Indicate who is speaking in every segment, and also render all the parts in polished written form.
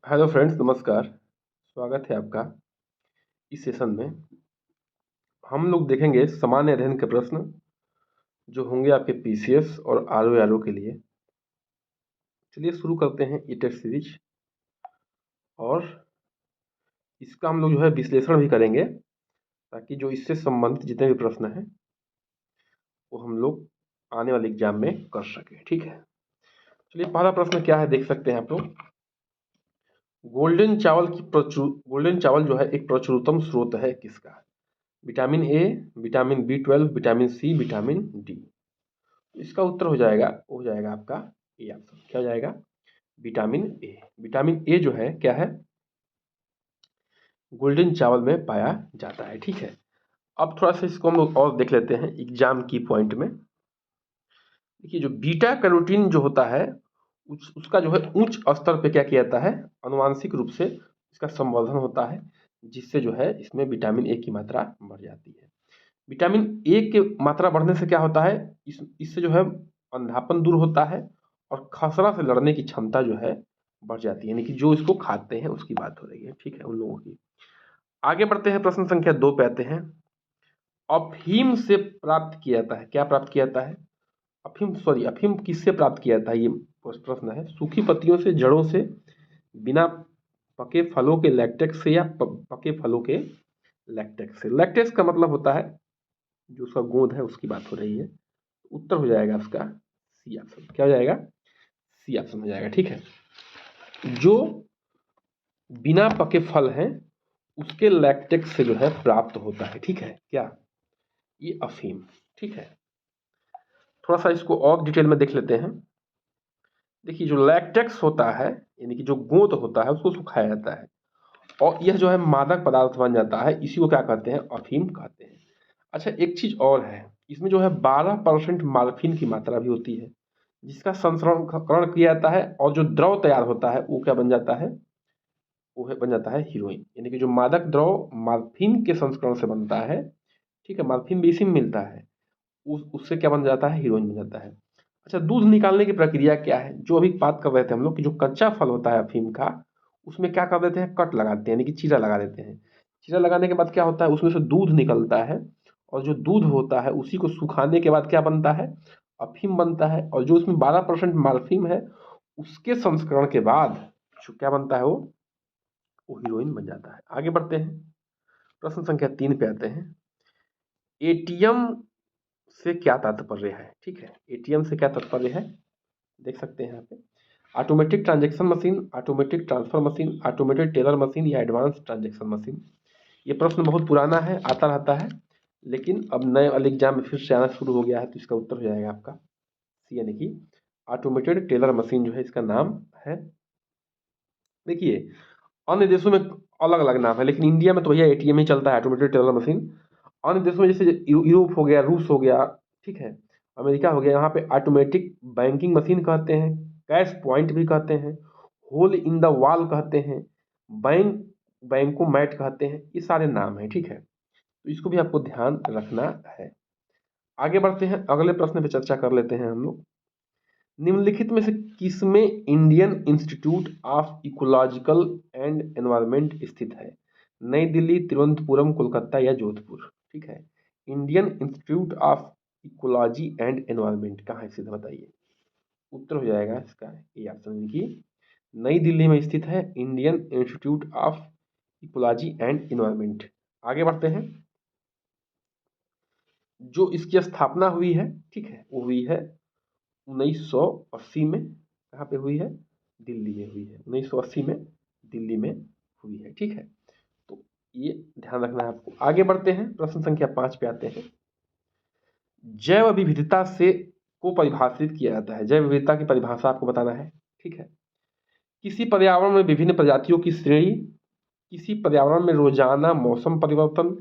Speaker 1: Hello friends, नमस्कार। स्वागत है आपका इस सेशन में। हम लोग देखेंगे सामान्य अध्ययन के प्रश्न जो होंगे आपके पीसीएस और आरओ के लिए। चलिए शुरू करते हैं ई टेस्ट सीरीज, और इसका हम लोग जो है विश्लेषण भी करेंगे ताकि जो इससे संबंधित जितने भी प्रश्न हैं वो हम लोग आने वाले एग्जाम में कर सकें। ठीक है, चलिए पहला प्रश्न क्या है देख सकते हैं आप लोग। गोल्डन चावल जो है एक प्रचुरतम स्रोत है किसका? Vitamin A, vitamin B 12, vitamin C, vitamin D. इसका उत्तर हो जाएगा आपका ए ऑप्शन। क्या हो जाएगा? Vitamin A. विटामिन ए जो है क्या है? गोल्डन चावल में पाया जाता है। ठीक है, अब थोड़ा सा इसको हम लोग और देख लेते हैं एग्जाम की पॉइंट में। देखिए, जो बीटा कैरोटीन जो होता है उसका जो है उच्च स्तर पे क्या किया जाता है? अनुवांशिक रूप से इसका संवर्धन होता है, जिससे जो है इसमें विटामिन ए की मात्रा बढ़ जाती है। विटामिन ए की मात्रा बढ़ने से क्या होता है? इससे जो है अंधापन दूर होता है और खसरा से लड़ने की क्षमता जो है बढ़ जाती है। यानी कि जो इसको खाते हैं उसकी बात हो रही है। ठीक है, उन लोगों की। आगे बढ़ते हैं, प्रश्न संख्या 2 पे आते हैं। अफीम से प्राप्त किया जाता है, क्या प्राप्त किया जाता है? अफीम किससे प्राप्त किया जाता है? ये प्रश्न है। सूखी पत्तियों से, जड़ों से, बिना पके फलों के लैक्टेक्स से, या पके फलों के लैक्टेक्स से। लैक्टेक्स का मतलब होता है जो उसका गोंद है उसकी बात हो रही है। उत्तर हो जाएगा उसका सी ऑप्शन। क्या हो जाएगा? सी ऑप्शन हो जाएगा। ठीक है, जो बिना पके फल हैं उसके लैक्टेक्स से जो है प्राप्त होता है। ठीक है, क्या? ये अफीम। ठीक है, थोड़ा सा इसको और डिटेल में देख लेते हैं। देखिए, जो लैक्टेक्स होता है यानी कि जो गोंद होता है उसको सुखाया जाता है और यह जो है मादक पदार्थ बन जाता है। इसी को क्या कहते हैं? अफीम कहते हैं। अच्छा, एक चीज और है, इसमें जो है 12% मार्फिन की मात्रा भी होती है, जिसका संस्करण किया जाता है और जो द्रव तैयार होता है वो क्या बन जाता है? वो बन जाता है हीरोइन। यानी कि जो मादक द्रव मार्फिन के संस्करण से बनता है, ठीक है, मार्फिन भी इसी में मिलता है, उससे क्या बन जाता है? हीरोइन बन जाता है। अच्छा, दूध निकालने की प्रक्रिया क्या है? जो अभी बात कर रहे थे हम लोग कि जो कच्चा फल होता है अफीम का, उसमें क्या कर देते हैं? कट लगाते हैं, यानी कि चीरा लगा देते हैं। चीरा लगाने के बाद क्या होता है? उसमें से दूध निकलता है और जो दूध होता है उसी को सुखाने के बाद क्या बनता है? अफीम बनता है। और जो उसमें 12% मार्फिन है उसके संस्करण के बाद जो क्या बनता है? वो हीरोइन बन जाता है। आगे बढ़ते हैं, प्रश्न संख्या 3 पे आते हैं। एटीएम से क्या तात्पर्य है? ठीक है, एटीएम से क्या तात्पर्य है देख सकते हैं यहाँ पे। Automatic transaction machine, automatic transfer machine, automated teller machine, या एडवांस ट्रांजैक्शन मशीन। ये प्रश्न बहुत पुराना है, आता रहता है, लेकिन अब नए वाले एग्जाम में फिर से आना शुरू हो गया है, तो इसका उत्तर हो जाएगा आपका सी, यानी कि ऑटोमेटेड टेलर मशीन जो है इसका नाम है। देखिए, अन्य देशों में अलग अलग नाम है, लेकिन इंडिया में तो भैया एटीएम ही चलता है, ऑटोमेटेड टेलर मशीन। अन्य देशों में जैसे यूरोप हो गया, रूस हो गया, ठीक है, अमेरिका हो गया, यहाँ पे ऑटोमेटिक बैंकिंग मशीन कहते हैं, कैश पॉइंट भी कहते हैं, होल इन द वॉल कहते हैं, बैंक बैंकोमैट कहते हैं। ये सारे नाम हैं। ठीक है, तो इसको भी आपको ध्यान रखना है। आगे बढ़ते हैं, अगले प्रश्न पे चर्चा कर लेते हैं हम लोग। निम्नलिखित में से किसमें Indian institute of ecological and environment स्थित है? नई दिल्ली, तिरुवनंतपुरम, कोलकाता, या जोधपुर? ठीक है, Indian institute of ecology and environment कहाँ स्थित है बताइए? उत्तर हो जाएगा इसका ए ऑप्शन, की नई दिल्ली में स्थित है Indian institute of ecology and environment. आगे बढ़ते हैं, जो इसकी स्थापना हुई है, ठीक है, वो हुई है 1980 में। कहाँ पे हुई है? दिल्ली में हुई है। 1980 में दिल्ली में हुई है। ठीक है, तो ये ध्यान रखना है आपको। आगे बढ़ते हैं, प्रश्न संख्या 5 पे आते हैं। जैव विविधता से को परिभाषित किया जाता है। जैव विविधता की परिभाषा आपको बताना है। ठीक है, किसी पर्यावरण में विभिन्न प्रजातियों की श्रेणी, किसी पर्यावरण में रोजाना मौसम परिवर्तन,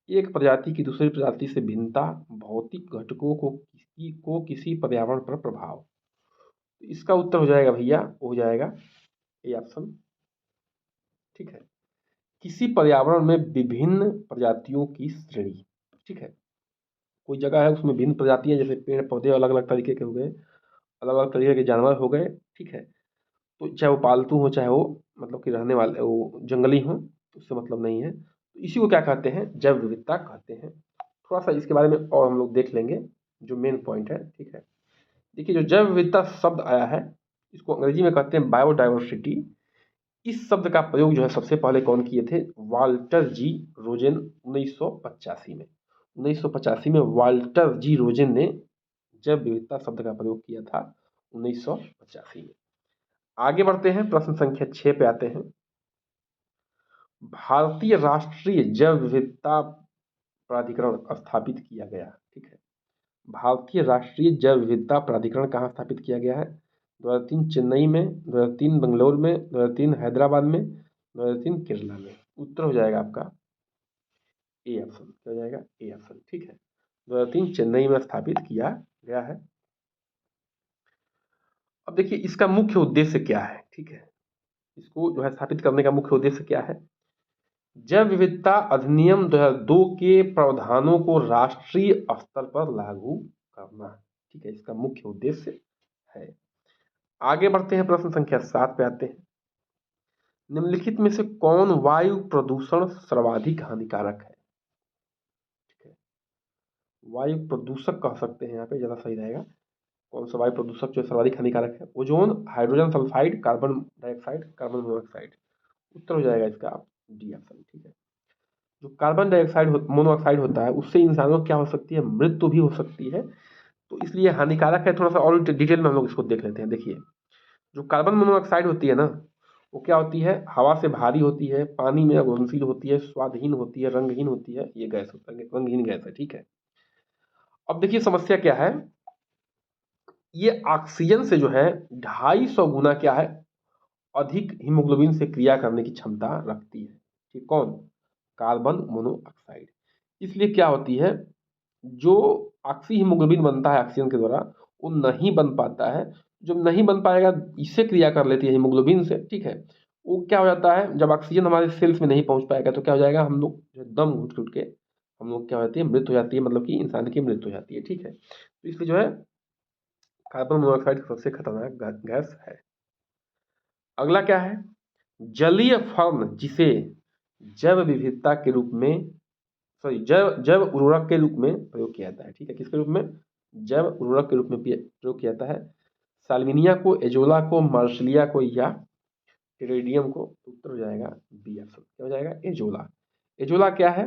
Speaker 1: एक प्रजाति की दूसरी प्रजाति से भिन्नता, भौतिक घटकों को किसी पर्यावरण पर प्रभाव। इसका उत्तर हो जाएगा भैया, हो जाएगा ए ऑप्शन। ठीक है, किसी पर्यावरण में विभिन्न प्रजातियों की श्रेणी। ठीक है, कोई जगह है उसमें भिन्न प्रजातियां, जैसे पेड़ पौधे अलग अलग तरीके के हो गए, अलग अलग तरीके के जानवर हो गए। ठीक है, तो चाहे वो पालतू हो, चाहे वो मतलब कि रहने वाले वो जंगली हो, उससे मतलब नहीं है। तो इसी को क्या कहते हैं, जैव विविधता कहते हैं। थोड़ा सा इसके बारे में और हम लोग देख लेंगे, जो मेन पॉइंट है, ठीक है। देखिए, जो जैव विविधता शब्द आया है, इसको अंग्रेजी में कहते हैं बायोडाइवर्सिटी। इस शब्द का प्रयोग जो है सबसे पहले कौन किए थे, वाल्टर जी रोजेन 1985 में। 1985 में वाल्टर जी रोजेन ने जैव विविधता शब्द का प्रयोग किया था, 1985 में। आगे बढ़ते हैं, प्रश्न संख्या 6 पे आते हैं। भारतीय राष्ट्रीय जैव विविधता प्राधिकरण स्थापित किया गया, ठीक है। भारतीय राष्ट्रीय जैव विविधता प्राधिकरण कहाँ स्थापित किया गया है, 2003 चेन्नई में, 2003 बेंगलोर में, 2003 हैदराबाद में, 2003 केरला में। उत्तर हो जाएगा आपका ए ऑप्शन, क्या हो जाएगा, ए ऑप्शन, ठीक है। 2003 चेन्नई में स्थापित किया गया है। अब देखिए, इसका मुख्य उद्देश्य क्या है, ठीक है। इसको जो है स्थापित करने का मुख्य उद्देश्य क्या है, जैव विविधता अधिनियम 2002 के प्रावधानों को राष्ट्रीय स्तर पर लागू करना, ठीक है, इसका मुख्य उद्देश्य है। आगे बढ़ते हैं, प्रश्न संख्या 7 पे आते हैं। निम्नलिखित में से कौन वायु प्रदूषण सर्वाधिक हानिकारक है, ठीक है। वायु प्रदूषक कह सकते हैं, यहाँ पे ज्यादा सही रहेगा। कौन सा वायु प्रदूषक जो सर्वाधिक हानिकारक है, ozone, hydrogen sulphide, carbon dioxide, carbon monoxide. उत्तर हो जाएगा इसका डी ऑप्शन, ठीक है। जो कार्बन डाइऑक्साइड मोनोऑक्साइड होता है, उससे इंसानों को क्या हो सकती है, मृत्यु भी हो सकती है। तो इसलिए हानिकारक है। थोड़ा सा और डिटेल में हम लोग इसको देख लेते हैं। देखिए, जो कार्बन मोनोऑक्साइड होती है ना, वो क्या होती है, हवा से भारी होती है, पानी में घुलनशील होती है, स्वादहीन होती है, रंगहीन होती है। ये गैस होता है, रंगहीन गैस है, ठीक है। अब देखिए समस्या क्या है, ये ऑक्सीजन से जो है 250 गुना क्या है, अधिक हीमोग्लोबिन से क्रिया करने की क्षमता रखती है, ठीक। कौन, कार्बन मोनोऑक्साइड। इसलिए क्या होती है, जो ऑक्सी हीमोग्लोबिन बनता है ऑक्सीजन के द्वारा, वो नहीं बन पाता है। जब नहीं बन पाएगा, इससे क्रिया कर लेती है हीमोग्लोबिन से, ठीक है। वो क्या हो जाता है, जब ऑक्सीजन हमारे सेल्स में नहीं पहुंच पाएगा, तो क्या हो जाएगा, हम लोग जो है दम घुट घुट के हम लोग क्या होती है, मृत्यु हो जाती है, मतलब कि इंसान की मृत्यु हो जाती है, ठीक है। तो इसलिए जो है कार्बन मोनोऑक्साइड सबसे खतरनाक गैस है। अगला क्या है, जलीय फर्न जिसे जैव विविधता के रूप में, सॉरी, जैव जैव उर्वरक के रूप में प्रयोग किया जाता है, ठीक है। किसके रूप में, जैव उर्वरक के रूप में प्रयोग किया जाता है। साल्विनिया को, एजोला को, मार्शलिया को या टेरेडियम को। उत्तर हो जाएगा बी ऑप्शन, क्या हो जाएगा, एजोला। एजोला क्या है,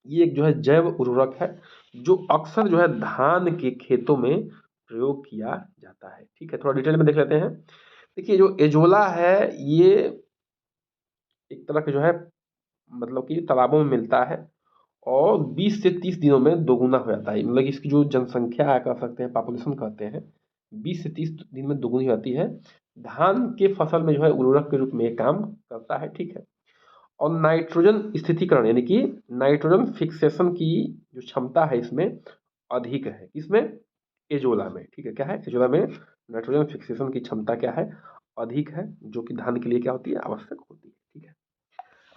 Speaker 1: ये एक जो है जैव उर्वरक है, जो अक्सर जो है धान के खेतों में प्रयोग किया जाता है, ठीक है। थोड़ा डिटेल में देख लेते हैं। देखिए, जो एजोला है, ये एक तरह के जो है मतलब कि तालाबों में मिलता है, और 20 से 30 दिनों में दोगुना हो जाता है। मतलब इसकी जो जनसंख्या कह सकते हैं, पॉपुलेशन कहते हैं, 20 से 30 दिन में दोगुनी होती है। धान के फसल में जो है उर्वरक के रूप में ये काम करता है, ठीक है। और नाइट्रोजन स्थितिकरण, यानी कि नाइट्रोजन फिक्सेशन की जो क्षमता है इसमें अधिक है। इसमें, एजोला में, ठीक है। क्या है, एजोला में नाइट्रोजन फिक्सेशन की क्षमता क्या है, अधिक है, जो कि धान के लिए क्या होती है, आवश्यक होती है, ठीक है।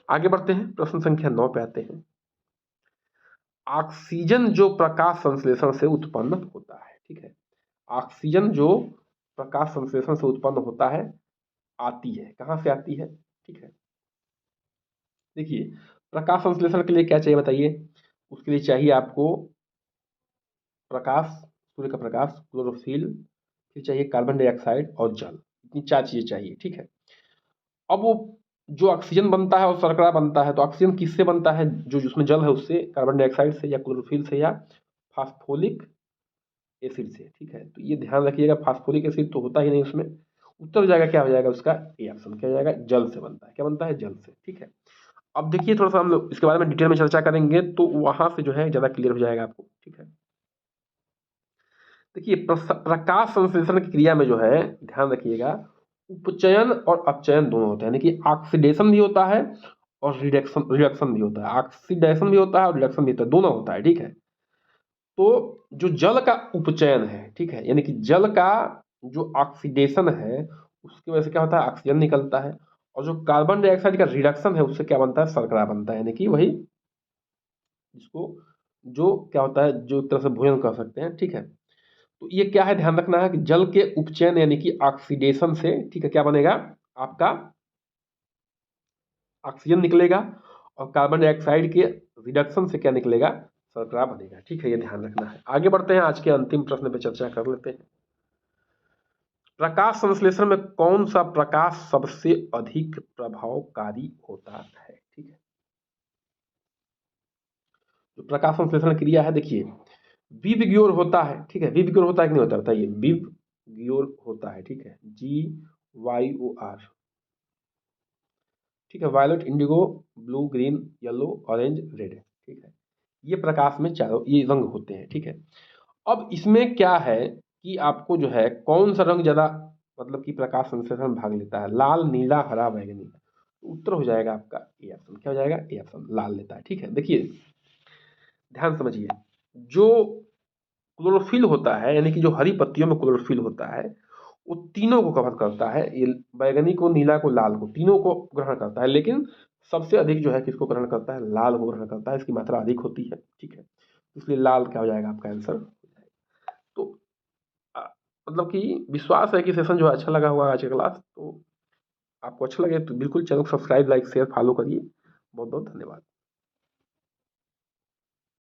Speaker 1: आगे बढ़ते हैं, प्रश्न संख्या 9 पे आते हैं। ऑक्सीजन जो प्रकाश संश्लेषण से उत्पन्न होता है, ठीक है। ऑक्सीजन जो प्रकाश संश्लेषण से उत्पन्न होता है, आती है कहाँ से आती है, ठीक है। देखिए, प्रकाश संश्लेषण के लिए क्या चाहिए बताइए, उसके लिए चाहिए आपको प्रकाश, सूर्य का प्रकाश, क्लोरोफिल, फिर चाहिए कार्बन डाइऑक्साइड और जल। इतनी 4 चीजें चाहिए, ठीक है। अब वो जो ऑक्सीजन बनता है और शर्करा बनता है, तो ऑक्सीजन किससे बनता है, जो जिसमें जल है उससे, कार्बन डाइऑक्साइड से या क्लोरोफिल से या फास्फोलिक एसिड से, ठीक है। तो ये ध्यान रखिएगा, फास्फोलिक एसिड तो होता ही नहीं उसमें। उत्तर हो जाएगा, क्या हो जाएगा उसका, ए ऑप्शन, क्या हो जाएगा, जल से बनता है। क्या बनता है, जल से, ठीक है। अब देखिए, थोड़ा सा हम लोग इसके बारे में डिटेल में चर्चा करेंगे, तो वहां से जो है ज्यादा क्लियर हो जाएगा आपको, ठीक है। देखिए, प्रकाश संश्लेषण की क्रिया में जो है ध्यान रखिएगा, उपचयन और अपचयन दोनों होते हैं, यानी कि ऑक्सीडेशन भी होता है और रिडक्शन रिडक्शन भी होता है। ऑक्सीडेशन भी होता है और रिडक्शन भी होता है, दोनों होता है, ठीक है। तो जो जल का उपचयन है, ठीक है, यानी कि जल का जो ऑक्सीडेशन है, उसकी वजह से क्या होता है, ऑक्सीजन निकलता है। और जो कार्बन डाइऑक्साइड का रिडक्शन है, उससे क्या बनता है, शर्करा बनता है, यानी कि वही जिसको, जो क्या होता है, जो एक तरह से भोजन कर सकते हैं, ठीक है। तो ये क्या है, ध्यान रखना है कि जल के उपचयन यानी कि ऑक्सीडेशन से, ठीक है, क्या बनेगा आपका ऑक्सीजन निकलेगा, और कार्बन डाइऑक्साइड के रिडक्शन से क्या निकलेगा, शर्करा बनेगा। ठीक है, ये ध्यान रखना है। आगे बढ़ते हैं, आज के अंतिम प्रश्न पे चर्चा कर लेते हैं। प्रकाश संश्लेषण में कौन सा प्रकाश सबसे अधिक प्रभावकारी होता है? ठीक है, जो प्रकाश संश्लेषण क्रिया है, देखिए विबग्योर होता है। ठीक है, विबग्योर होता है कि नहीं होता, बताइए। विबग्योर होता है, ठीक है, GYOR। ठीक है, violet, indigo, blue, green, yellow, orange, red. ठीक है, ये प्रकाश में चारों ये रंग होते हैं। ठीक है, अब इसमें क्या है कि आपको जो है कौन सा रंग ज्यादा मतलब कि प्रकाश संश्लेषण में भाग लेता है, लाल, नीला, हरा, बैंगनी। तो उत्तर हो जाएगा आपका ए ऑप्शन। क्या हो जाएगा, ए ऑप्शन, लाल लेता है। ठीक है, देखिए ध्यान समझिए, जो क्लोरोफिल होता है यानी कि जो हरी पत्तियों में क्लोरोफिल होता है, वो तीनों को कवर करता है, ये बैगनी को, नीला को, लाल को, तीनों को ग्रहण करता है, लेकिन सबसे अधिक जो है किसको ग्रहण करता है, लाल को ग्रहण करता है, इसकी मात्रा अधिक होती है। ठीक है, इसलिए लाल क्या हो जाएगा आपका आंसर। तो अ, मतलब कि विश्वास है कि सेशन जो है अच्छा लगा होगा आज का क्लास। तो आपको अच्छा लगे तो बिल्कुल चैनल को सब्सक्राइब, लाइक, शेयर, फॉलो करिए। बहुत बहुत धन्यवाद।